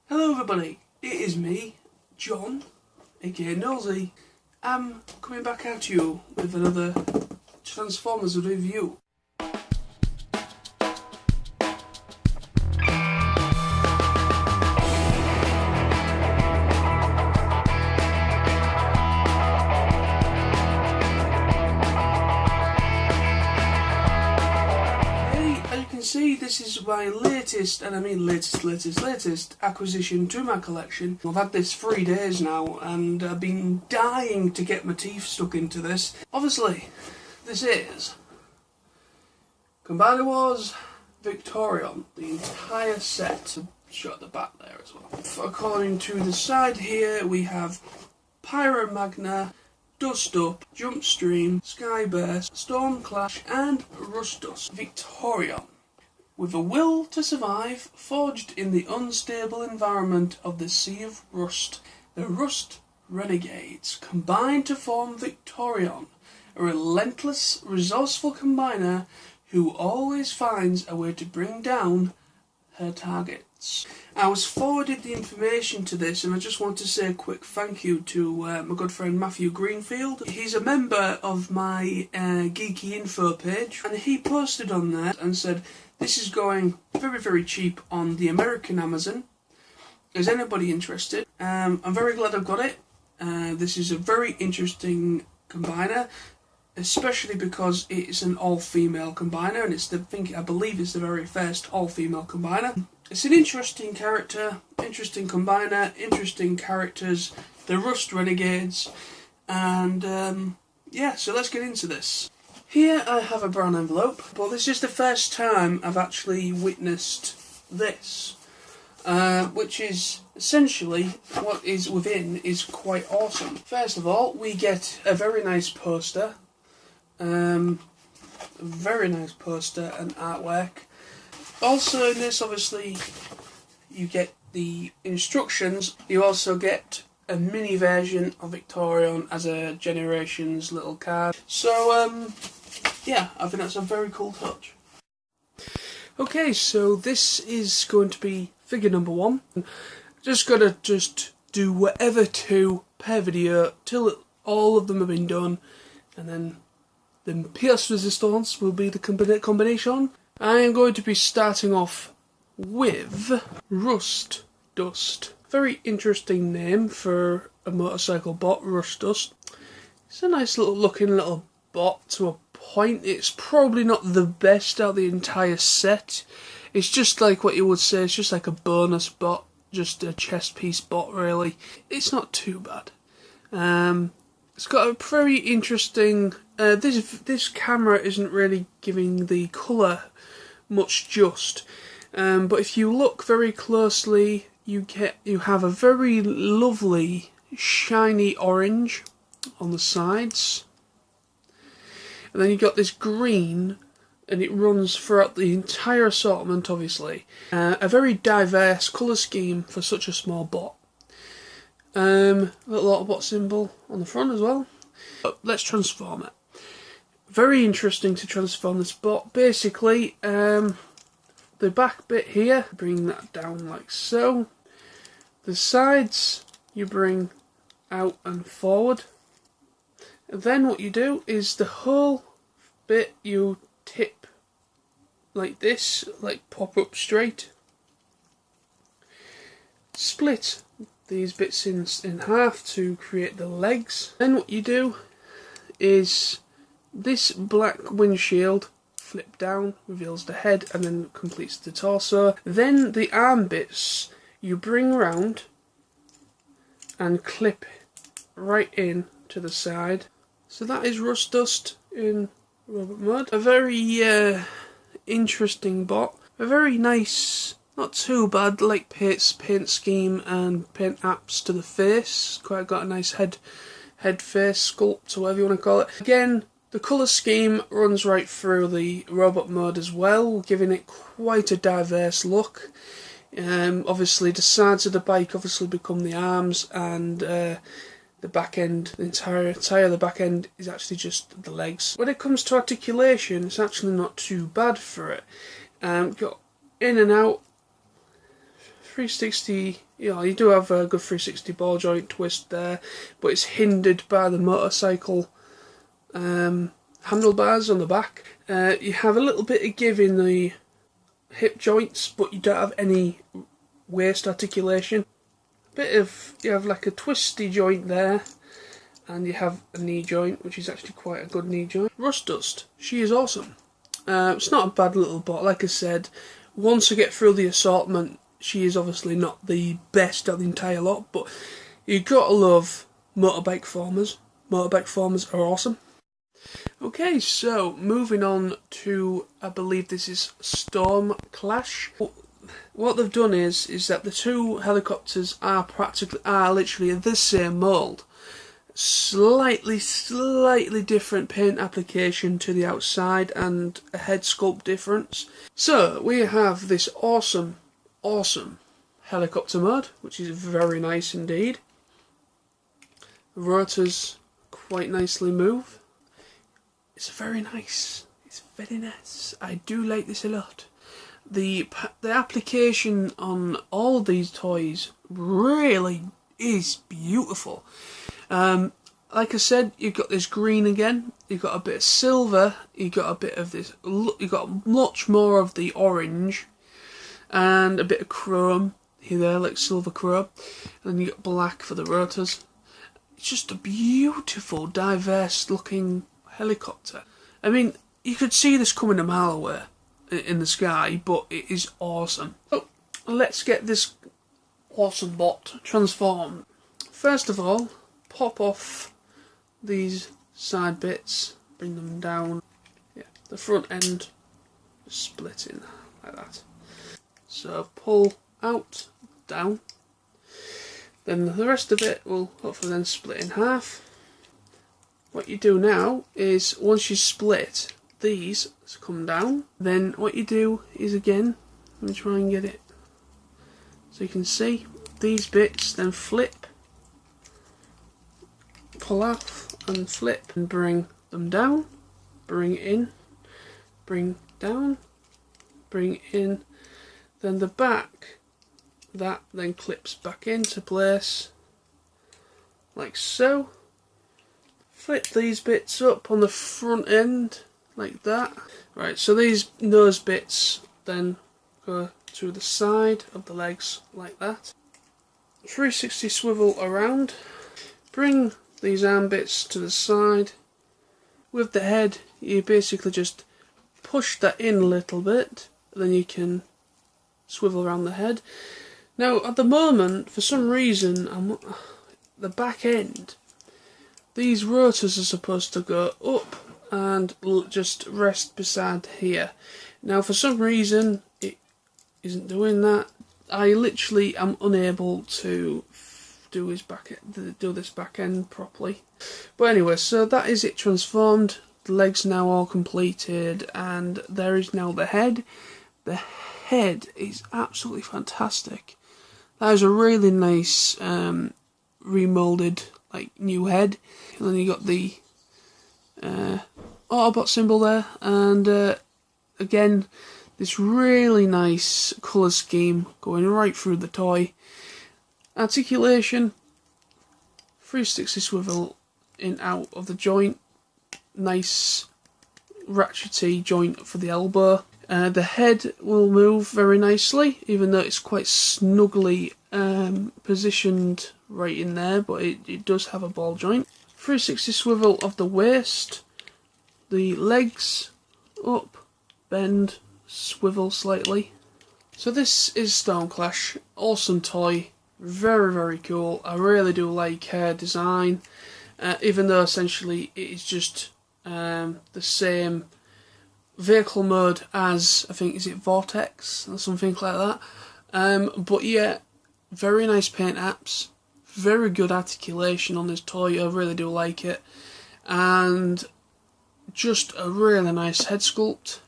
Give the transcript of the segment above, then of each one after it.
Hello everybody, it is me, John, aka Nosy. I'm coming back at you with another Transformers review. See, this is my latest, and I mean latest acquisition to my collection. I've had this 3 days now, and I've been dying to get my teeth stuck into this. Obviously, this is Combiner Wars Victorion, the entire set. Shot at the back there as well. According to the side here, we have Pyro Magna, Dust Up, Jump Stream, Skyburst, Storm Clash, and Rust Dust. Victorion. With a will to survive, forged in the unstable environment of the Sea of Rust, the Rust Renegades combine to form Victorion, a relentless, resourceful combiner who always finds a way to bring down her targets. I was forwarded the information to this, and I just want to say a quick thank you to my good friend Matthew Greenfield. He's a member of my Geeky Info page, and he posted on there and said, "This is going very cheap on the American Amazon. Is anybody interested?" I'm very glad I've got it. This is a very interesting combiner, especially because it's an all-female combiner, and I believe it's the very first all-female combiner. It's an interesting character, interesting combiner, interesting characters, the Rust Renegades, and yeah, so let's get into this. Here I have a brown envelope, but this is the first time I've actually witnessed this, which is essentially what is within is quite awesome. First of all, we get a very nice poster, and artwork. Also in this, obviously, you get the instructions. You also get a mini version of Victorion as a Generations little card. So, yeah, I think that's a very cool touch. Okay, so this is going to be figure number 1. Just gotta do whatever 2 per video till all of them have been done, and then the Pierce Resistance will be the combination. I am going to be starting off with Rust Dust. Very interesting name for a motorcycle bot, Rust Dust. It's a nice looking little bot to a point. It's probably not the best out of the entire set. It's just like what you would say, it's just like a bonus bot, just a chest piece bot really. It's not too bad. It's got a very interesting, this camera isn't really giving the colour much just, but if you look very closely you have a very lovely shiny orange on the sides, and then you've got this green, and it runs throughout the entire assortment obviously. A very diverse colour scheme for such a small bot. Little Autobot symbol on the front as well. But let's transform it. Very interesting to transform this bot. Basically, the back bit here, bring that down like so. The sides you bring out and forward. And then what you do is the whole bit you tip like this, like pop up straight. Split these bits in half to create the legs. Then what you do is this black windshield flip down, reveals the head, and then completes the torso. Then the arm bits you bring round and clip right in to the side. So that is Rust Dust in robot mode. A very interesting bot. A very nice, not too bad, like paint scheme and paint apps to the face. Quite got a nice head face sculpt, or whatever you want to call it. Again, the colour scheme runs right through the robot mode as well, giving it quite a diverse look. Obviously the sides of the bike obviously become the arms, and the back end, the entire of the back end is actually just the legs. When it comes to articulation, it's actually not too bad for it. Got in and out 360, you do have a good 360 ball joint twist there, but it's hindered by the motorcycle handlebars on the back. You have a little bit of give in the hip joints, but you don't have any waist articulation. You have like a twisty joint there, and you have a knee joint, which is actually quite a good knee joint. Rust Dust, she is awesome. It's not a bad little bot. Like I said, once I get through the assortment, she is obviously not the best of the entire lot, but you gotta love motorbike formers. Motorbike formers are awesome. Okay, so moving on to, I believe this is Storm Clash. What they've done is that the two helicopters are literally the same mould. Slightly different paint application to the outside and a head sculpt difference. So we have this awesome helicopter mode, which is very nice indeed. The rotors quite nicely move. It's very nice. It's very nice. I do like this a lot. The application on all these toys really is beautiful. Like I said, you've got this green again, you've got a bit of silver, you've got a bit of this, you've got much more of the orange, and a bit of chrome here there, like silver chrome, and then you got black for the rotors. It's just a beautiful, diverse looking helicopter. I mean, you could see this coming a mile away in the sky, but it is awesome. So, let's get this awesome bot transformed. First of all, pop off these side bits, bring them down. Yeah, the front end is splitting like that. So pull out, down. Then the rest of it will hopefully then split in half. What you do now is, once you split, these come down. Then what you do is, again, let me try and get it so you can see, these bits then flip, pull off and flip, and bring them down, bring in, bring down, bring in. Then the back, that then clips back into place like so. Flip these bits up on the front end like that. Right, so these nose bits then go to the side of the legs like that. 360 swivel around, bring these arm bits to the side. With the head, you basically just push that in a little bit, then you can swivel around the head. Now at the moment, for some reason, the back end, these rotors are supposed to go up and just rest beside here. Now for some reason it isn't doing that. I literally am unable to do this back end properly. But anyway, so that is it transformed. The legs now all completed, and there is now the head. The head is absolutely fantastic. That is a really nice remoulded new head. And then you got the Autobot symbol there, and again this really nice colour scheme going right through the toy. Articulation, 360 swivel in out of the joint, nice ratchety joint for the elbow. The head will move very nicely, even though it's quite snugly positioned right in there, but it does have a ball joint. 360 swivel of the waist, the legs up, bend, swivel slightly. So this is Storm Clash, awesome toy, very very cool. I really do like her design, even though essentially it is just the same vehicle mode as, I think, is it Vortex or something like that. But yeah, very nice paint apps, very good articulation on this toy. I really do like it, and just a really nice head sculpt.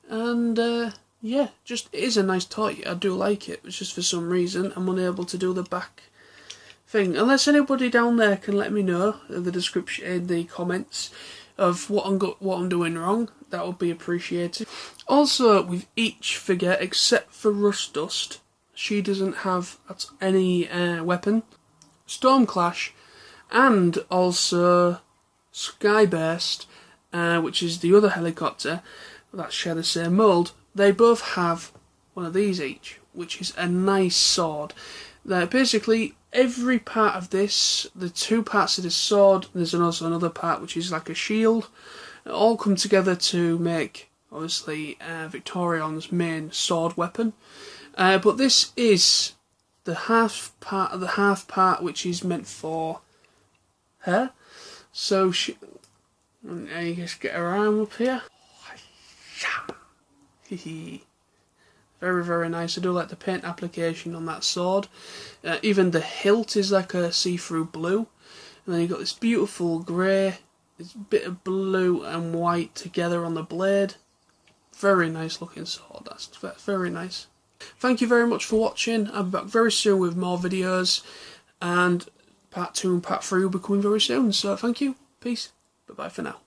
And yeah, just it is a nice toy. I do like it. It's just for some reason I'm unable to do the back thing. Unless anybody down there can let me know in the description, in the comments, of what I'm doing wrong, that would be appreciated. Also, with each figure except for Rust Dust, she doesn't have any weapon. Stormclash and also Skyburst, which is the other helicopter that share the same mould, they both have one of these each, which is a nice sword. Basically, every part of this, the two parts of this sword, there's also another part which is like a shield, all come together to make, obviously, Victorion's main sword weapon. But this is the half part of the half part which is meant for her. So you just get her arm up here. Very, very nice. I do like the paint application on that sword. Even the hilt is like a see-through blue. And then you've got this beautiful grey, this bit of blue and white together on the blade. Very nice looking sword. That's very nice. Thank you very much for watching. I'll be back very soon with more videos. And part 2 and part 3 will be coming very soon. So thank you. Peace. Bye-bye for now.